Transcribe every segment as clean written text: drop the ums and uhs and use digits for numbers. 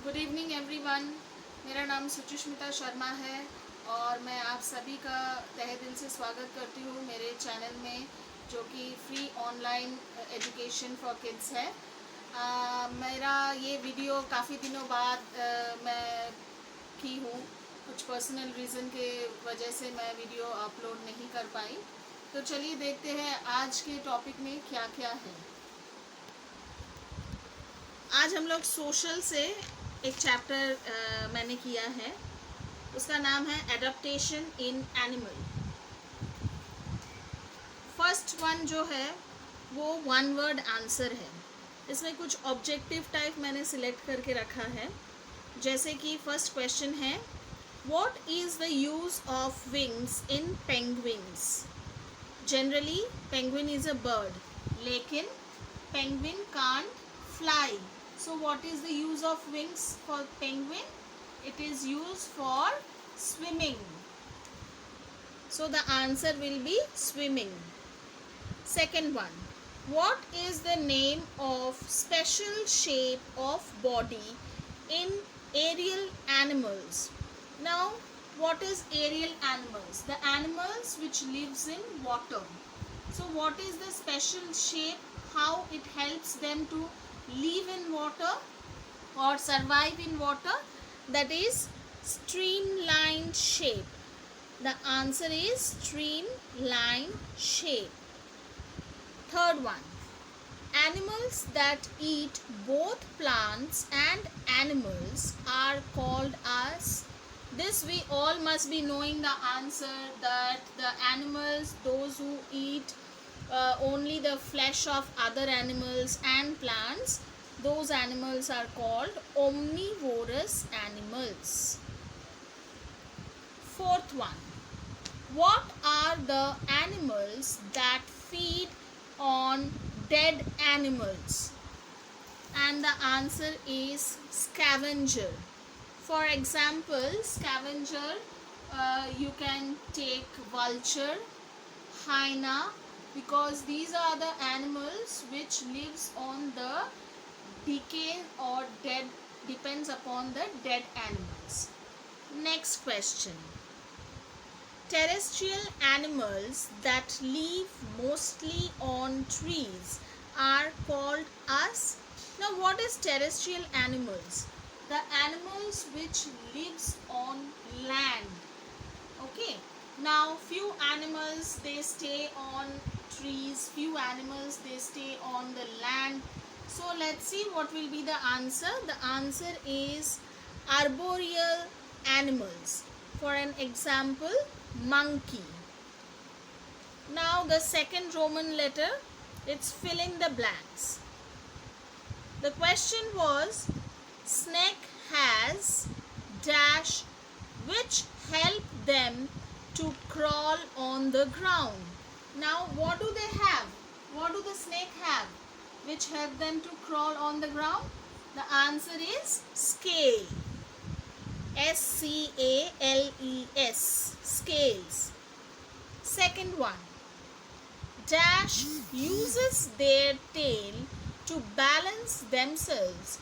Good evening everyone. मेरा नाम सुचिस्मिता शर्मा है और मैं आप सभी का तहे दिल से स्वागत करती हूँ मेरे चैनल में, जो कि free online education for kids है। मेरा ये वीडियो काफ़ी दिनों बाद मैं की हूँ। कुछ पर्सनल रीज़न के वजह से मैं वीडियो अपलोड नहीं कर पाई। तो चलिए देखते हैं आज के टॉपिक में क्या क्या है। आज हम लोग सोशल से एक चैप्टर मैंने किया है, उसका नाम है adaptation in animal. First one जो है वो वन वर्ड आंसर है। इसमें कुछ ऑब्जेक्टिव टाइप मैंने सिलेक्ट करके रखा है। जैसे कि फर्स्ट क्वेश्चन है, what is the use of wings in penguins. Generally penguin is a bird, लेकिन penguin can't fly. So what is the use of wings for penguin? It is used for swimming. So the answer will be swimming. Second one, what is the name of special shape of body in aerial animals? Now what is aerial animals? The animals which lives in water. So what is the special shape? How it helps them to live in water or survive in water? That is streamlined shape. The answer is streamlined shape. Third one, animals that eat both plants and animals are called as. This we all must be knowing the answer, that the animals, those who eat only the flesh of other animals and plants, those animals are called omnivorous animals. Fourth one, what are the animals that feed on dead animals? And the answer is scavenger. For example, scavenger, you can take vulture, hyena, because these are the animals which lives on the decay or dead, depends upon the dead animals. Next question, terrestrial animals that live mostly on trees are called as. Now what is terrestrial animals? The animals which lives on land. Okay, now few animals they stay on trees, few animals they stay on the land. So let's see what will be the answer. The answer is arboreal animals. For an example, monkey. Now the second Roman letter, it's filling the blanks. The question was, snake has dash which help them to crawl on the ground. Now what do they have? What do the snake have which help them to crawl on the ground? The answer is scale. S-C-A-L-E-S, scales. Second one, dash uses their tail to balance themselves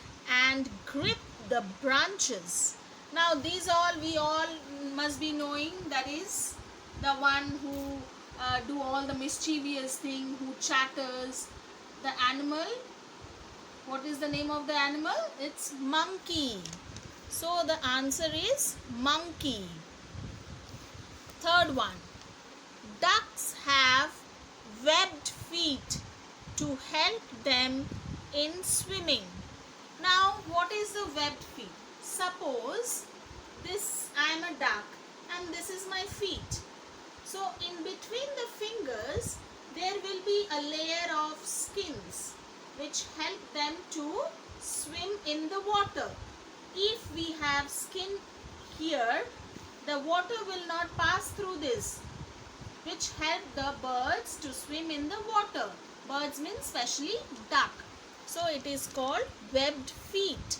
and grip the branches. Now these all we all must be knowing, that is the one who do all the mischievous thing, who chatters. The animal, what is the name of the animal? It's monkey. So the answer is monkey. Third one, ducks have webbed feet to help them in swimming. Now what is the webbed feet? Suppose this, I am a duck and this is my feet. So in between the fingers there will be a layer of skins which help them to swim in the water. If we have skin here, the water will not pass through this, which help the birds to swim in the water. Birds means especially duck. So it is called webbed feet.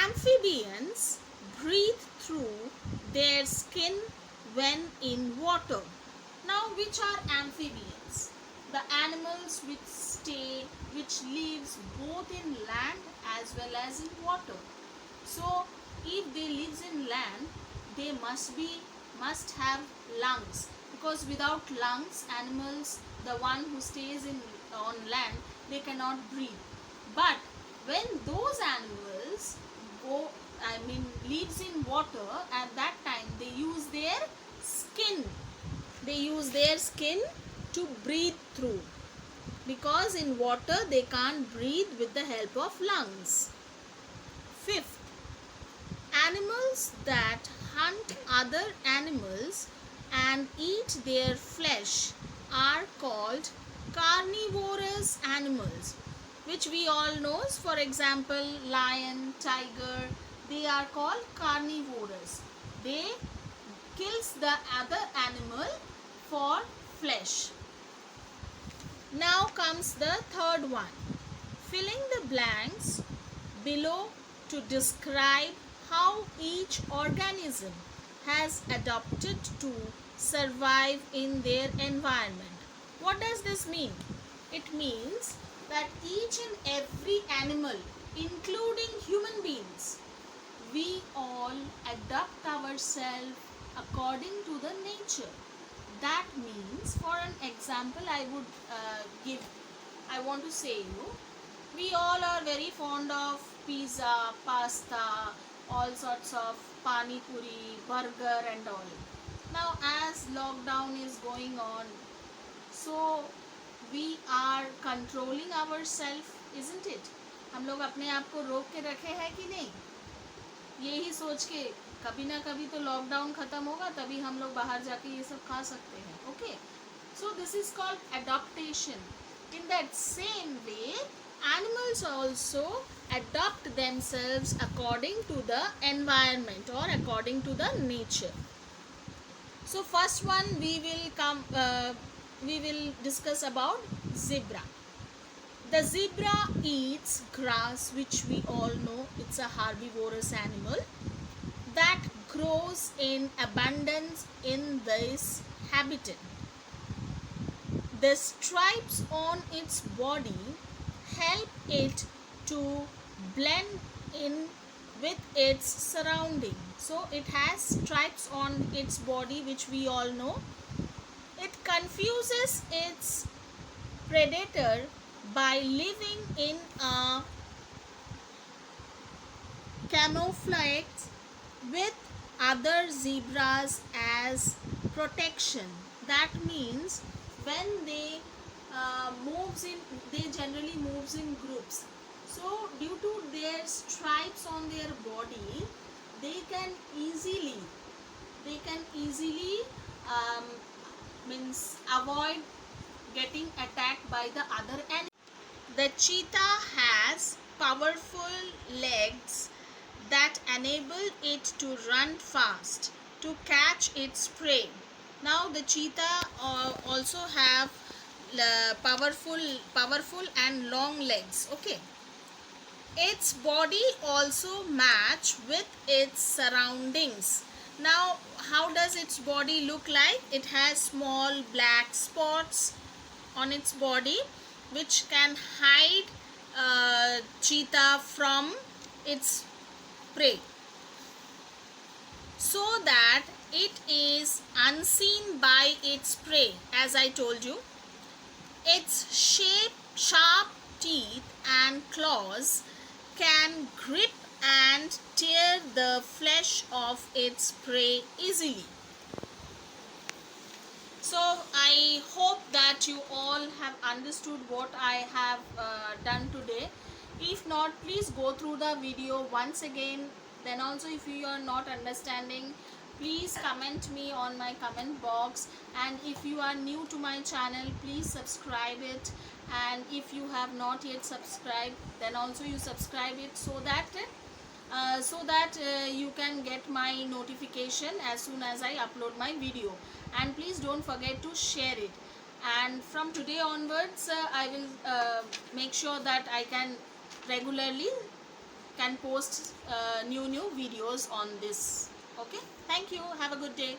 Amphibians breathe through their skin when in water. Now which are amphibians? The animals which stay, which lives both in land as well as in water. So if they lives in land, they must have lungs, because without lungs, animals, the one who stays in on land, they cannot breathe. But when those animals lives in water, at that time they use their skin. They use their skin to breathe through, because in water they can't breathe with the help of lungs. Fifth, animals that hunt other animals and eat their flesh are called carnivorous animals, which we all know. For example, lion, tiger, they are called carnivorous. They kills the other animal for flesh. Now comes the third one, filling the blanks below to describe how each organism has adapted to survive in their environment. What does this mean? It means that each and every animal, including human beings, we all adapt ourselves according to the nature. That means, for an example, I want to say you, we all are very fond of pizza, pasta, all sorts of pani puri, burger and all. Now as lockdown is going on, so we are controlling ourselves, isn't it? हम लोग अपने आप को रोक के रखे हैं कि नहीं? यही सोच के कभी ना कभी तो लॉकडाउन खत्म होगा, तभी हम लोग बाहर जाके ये सब खा सकते हैं. Okay, so this is called adaptation. In that same way, animals also adapt themselves according to the environment or according to the nature. So first one we will discuss about zebra. The zebra eats grass, which we all know it's a herbivorous animal that grows in abundance in this habitat. The stripes on its body help it to blend in with its surrounding. So it has stripes on its body, which we all know. It confuses its predator by living in a camouflage with other zebras as protection. That means when they they generally moves in groups. So due to their stripes on their body, they can easily avoid getting attacked by the other animal. The cheetah has powerful legs that enable it to run fast to catch its prey. Now the cheetah also have powerful and long legs. Okay, its body also match with its surroundings. Now how does its body look like? It has small black spots on its body, which can hide cheetah from its prey, so that it is unseen by its prey. As I told you, its sharp teeth and claws can grip and tear the flesh of its prey easily. So I hope that you all have understood what I have done today. If not, please go through the video once again. Then also, if you are not understanding, please comment me on my comment box. And if you are new to my channel, please subscribe it. And if you have not yet subscribed, then also you subscribe it, so that you can get my notification as soon as I upload my video. And please don't forget to share it. And from today onwards, I will make sure that I can regularly post new videos on this. Okay, thank you, have a good day.